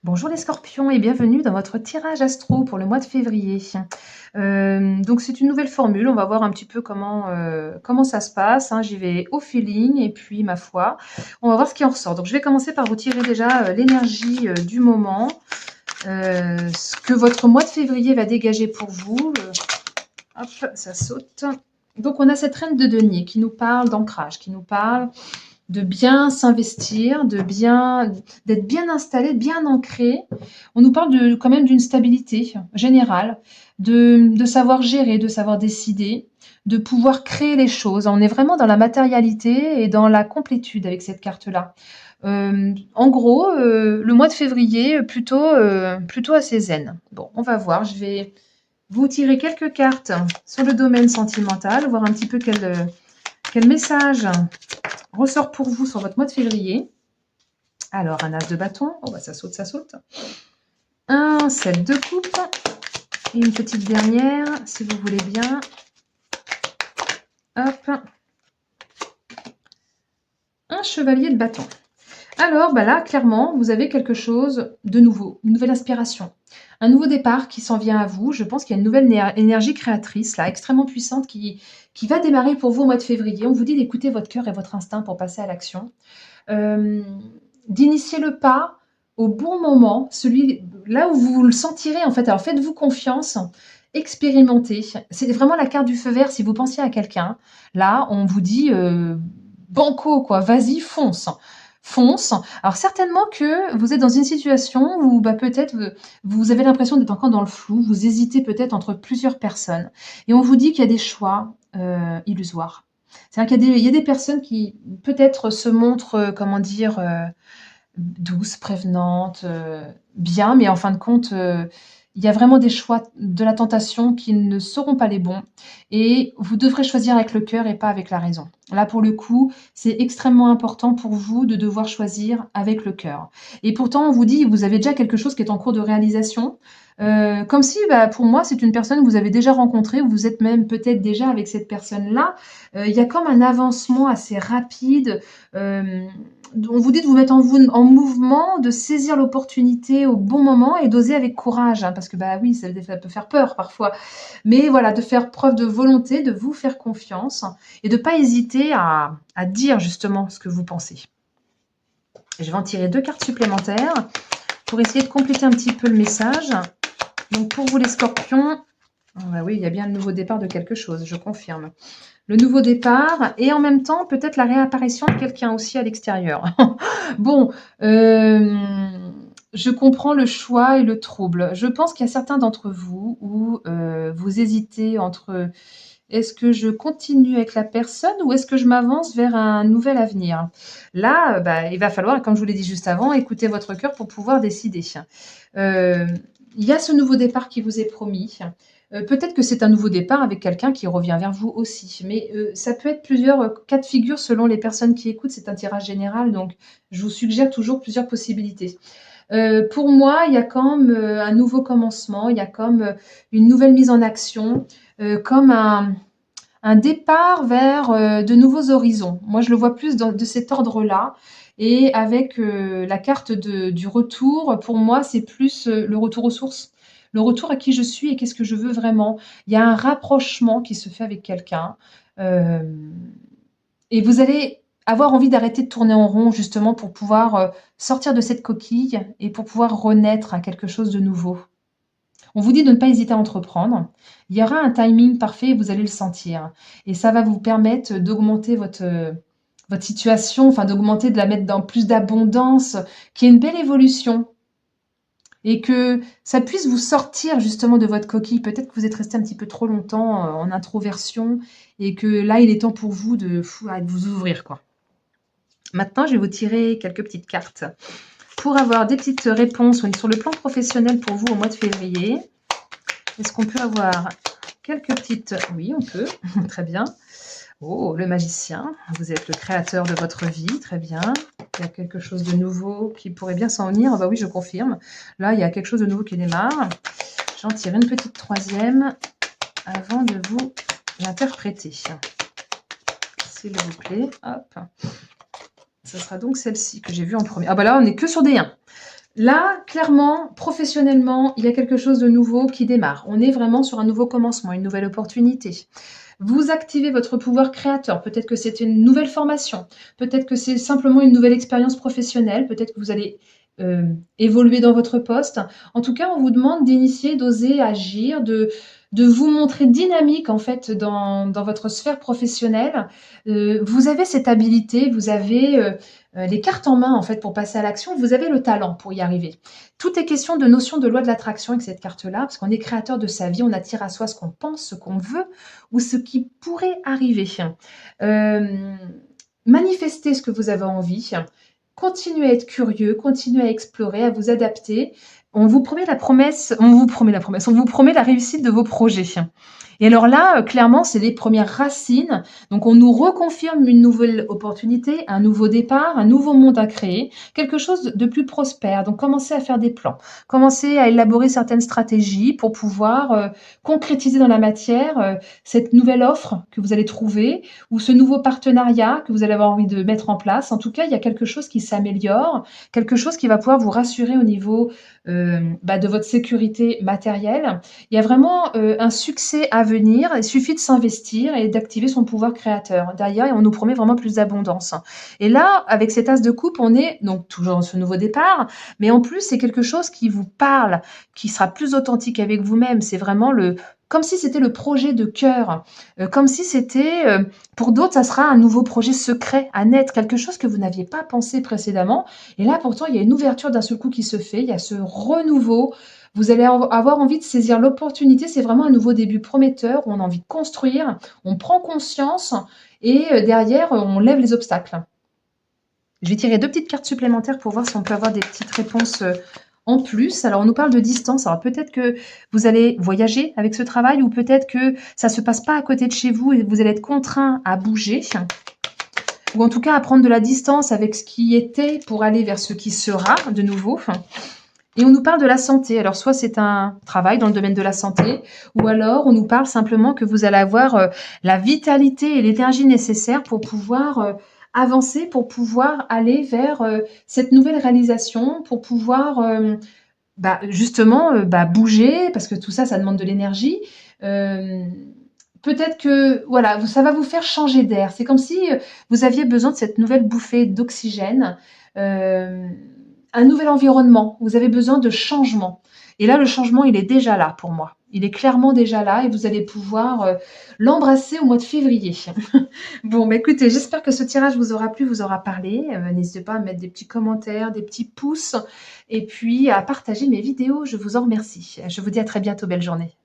Bonjour les scorpions et bienvenue dans votre tirage astro pour le mois de février. Donc c'est une nouvelle formule, on va voir un petit peu comment ça se passe, hein. J'y vais au feeling et puis ma foi, on va voir ce qui en ressort. Donc je vais commencer par vous tirer déjà, l'énergie, du moment, ce que votre mois de février va dégager pour vous, hop, ça saute. Donc on a cette reine de denier qui nous parle d'ancrage, qui nous parle de bien s'investir, d'être bien installé, bien ancré. On nous parle quand même d'une stabilité générale, de savoir gérer, de savoir décider, de pouvoir créer les choses. On est vraiment dans la matérialité et dans la complétude avec cette carte-là. En gros, le mois de février, plutôt assez zen. Bon, on va voir. Je vais vous tirer quelques cartes sur le domaine sentimental, voir un petit peu quel message ressort pour vous sur votre mois de février. Alors, un as de bâton. Oh, bah, ça saute, ça saute. Un 7 de coupe. Et une petite dernière, si vous voulez bien. Hop. Un chevalier de bâton. Alors, bah là, clairement, vous avez quelque chose de nouveau, une nouvelle inspiration, un nouveau départ qui s'en vient à vous. Je pense qu'il y a une nouvelle énergie créatrice, là, extrêmement puissante, qui va démarrer pour vous au mois de février. On vous dit d'écouter votre cœur et votre instinct pour passer à l'action. D'initier le pas au bon moment, celui là où vous le sentirez en fait. Alors faites-vous confiance, expérimentez. C'est vraiment la carte du feu vert si vous pensiez à quelqu'un. Là, on vous dit banco quoi, vas-y, fonce. Fonce. Alors certainement que vous êtes dans une situation où bah, peut-être vous avez l'impression d'être encore dans le flou, vous hésitez peut-être entre plusieurs personnes. Et on vous dit qu'il y a des choix illusoires. C'est-à-dire qu'il y a des personnes qui peut-être se montrent, comment dire, douces, prévenantes, bien, mais en fin de compte, il y a vraiment des choix de la tentation qui ne seront pas les bons et vous devrez choisir avec le cœur et pas avec la raison. Là, pour le coup, c'est extrêmement important pour vous de devoir choisir avec le cœur et pourtant, on vous dit, vous avez déjà quelque chose qui est en cours de réalisation, comme si, bah, pour moi, c'est une personne que vous avez déjà rencontrée, vous êtes même peut-être déjà avec cette personne-là. Il y a comme un avancement assez rapide, on vous dit de vous mettre en mouvement, de saisir l'opportunité au bon moment et d'oser avec courage, hein, parce que bah oui, ça peut faire peur parfois. Mais voilà, de faire preuve de volonté, de vous faire confiance et de ne pas hésiter à dire justement ce que vous pensez. Je vais en tirer 2 cartes supplémentaires pour essayer de compléter un petit peu le message. Donc pour vous les scorpions, bah oui, il y a bien le nouveau départ de quelque chose, je confirme. Le nouveau départ et en même temps, peut-être la réapparition de quelqu'un aussi à l'extérieur. Bon, je comprends le choix et le trouble. Je pense qu'il y a certains d'entre vous où, vous hésitez entre: «Est-ce que je continue avec la personne ou est-ce que je m'avance vers un nouvel avenir?» Là, bah, il va falloir, comme je vous l'ai dit juste avant, écouter votre cœur pour pouvoir décider. Heu, il y a ce nouveau départ qui vous est promis. Peut-être que c'est un nouveau départ avec quelqu'un qui revient vers vous aussi, mais ça peut être plusieurs, cas de figure selon les personnes qui écoutent. C'est un tirage général, donc je vous suggère toujours plusieurs possibilités. Pour moi, il y a comme, un nouveau commencement, il y a comme, une nouvelle mise en action, comme un départ vers, de nouveaux horizons. Moi, je le vois plus de cet ordre-là et avec, la carte du retour, pour moi, c'est plus, le retour aux sources. Le retour à qui je suis et qu'est-ce que je veux vraiment. Il y a un rapprochement qui se fait avec quelqu'un, hem et vous allez avoir envie d'arrêter de tourner en rond justement pour pouvoir, sortir de cette coquille et pour pouvoir renaître à quelque chose de nouveau. On vous dit de ne pas hésiter à entreprendre. Il y aura un timing parfait et vous allez le sentir et ça va vous permettre d'augmenter votre situation, enfin d'augmenter, de la mettre dans plus d'abondance, qu'il y ait une belle évolution et que ça puisse vous sortir justement de votre coquille. Peut-être que vous êtes resté un petit peu trop longtemps, en introversion et que là, il est temps pour vous de vous ouvrir, quoi. Maintenant, je vais vous tirer quelques petites cartes pour avoir des petites réponses sur le plan professionnel pour vous au mois de février. Est-ce qu'on peut avoir quelques petites... Oui, on peut. Très bien. Oh, le magicien. Vous êtes le créateur de votre vie. Très bien. Il y a quelque chose de nouveau qui pourrait bien s'en venir. Ah bah oui, je confirme. Là, il y a quelque chose de nouveau qui démarre. J'en tire une petite troisième avant de vous l'interpréter. S'il vous plaît. Hop. Ce sera donc celle-ci que j'ai vue en premier. Ah bah là, on n'est que sur des 1. Là, clairement, professionnellement, il y a quelque chose de nouveau qui démarre. On est vraiment sur un nouveau commencement, une nouvelle opportunité. Vous activez votre pouvoir créateur. Peut-être que c'est une nouvelle formation, peut-être que c'est simplement une nouvelle expérience professionnelle, peut-être que vous allez, évoluer dans votre poste. En tout cas, on vous demande d'initier, d'oser agir, de vous montrer dynamique, en fait, dans votre sphère professionnelle. Vous avez cette habilité, vous avez, les cartes en main, en fait, pour passer à l'action. Vous avez le talent pour y arriver. Tout est question de notion de loi de l'attraction avec cette carte-là, parce qu'on est créateur de sa vie, on attire à soi ce qu'on pense, ce qu'on veut ou ce qui pourrait arriver. Hem, Manifestez ce que vous avez envie, continuez à être curieux, continuez à explorer, à vous adapter. On vous promet la réussite de vos projets. Et alors là, clairement, c'est les premières racines. Donc on nous reconfirme une nouvelle opportunité, un nouveau départ, un nouveau monde à créer, quelque chose de plus prospère. Donc commencez à faire des plans, commencez à élaborer certaines stratégies pour pouvoir, concrétiser dans la matière, cette nouvelle offre que vous allez trouver ou ce nouveau partenariat que vous allez avoir envie de mettre en place. En tout cas, il y a quelque chose qui s'améliore, quelque chose qui va pouvoir vous rassurer au niveau, de votre sécurité matérielle. Il y a vraiment, un succès à venir. Il suffit de s'investir et d'activer son pouvoir créateur. Derrière, on nous promet vraiment plus d'abondance. Et là, avec cet as de coupe, on est donc toujours dans ce nouveau départ, mais en plus, c'est quelque chose qui vous parle, qui sera plus authentique avec vous-même. C'est vraiment le comme si c'était le projet de cœur, comme si c'était, pour d'autres, ça sera un nouveau projet secret à naître, quelque chose que vous n'aviez pas pensé précédemment. Et là, pourtant, il y a une ouverture d'un seul coup qui se fait. Il y a ce renouveau. Vous allez avoir envie de saisir l'opportunité. C'est vraiment un nouveau début prometteur où on a envie de construire, on prend conscience et derrière, on lève les obstacles. Je vais tirer 2 petites cartes supplémentaires pour voir si on peut avoir des petites réponses, en plus. Alors on nous parle de distance, alors peut-être que vous allez voyager avec ce travail ou peut-être que ça se passe pas à côté de chez vous et vous allez être contraint à bouger ou en tout cas à prendre de la distance avec ce qui était pour aller vers ce qui sera de nouveau. Et on nous parle de la santé. Alors soit c'est un travail dans le domaine de la santé ou alors on nous parle simplement que vous allez avoir, la vitalité et l'énergie nécessaire pour pouvoir, avancer, pour pouvoir aller vers, cette nouvelle réalisation, pour pouvoir, justement, bouger parce que tout ça, ça demande de l'énergie. Hem, Peut-être que voilà, ça va vous faire changer d'air. C'est comme si, vous aviez besoin de cette nouvelle bouffée d'oxygène, hem, un nouvel environnement. Vous avez besoin de changement et là, le changement, il est déjà là pour moi. Il est clairement déjà là et vous allez pouvoir, l'embrasser au mois de février. Bon, écoutez, j'espère que ce tirage vous aura plu, vous aura parlé. N'hésitez pas à mettre des petits commentaires, des petits pouces et puis à partager mes vidéos. Je vous en remercie. Je vous dis à très bientôt. Belle journée.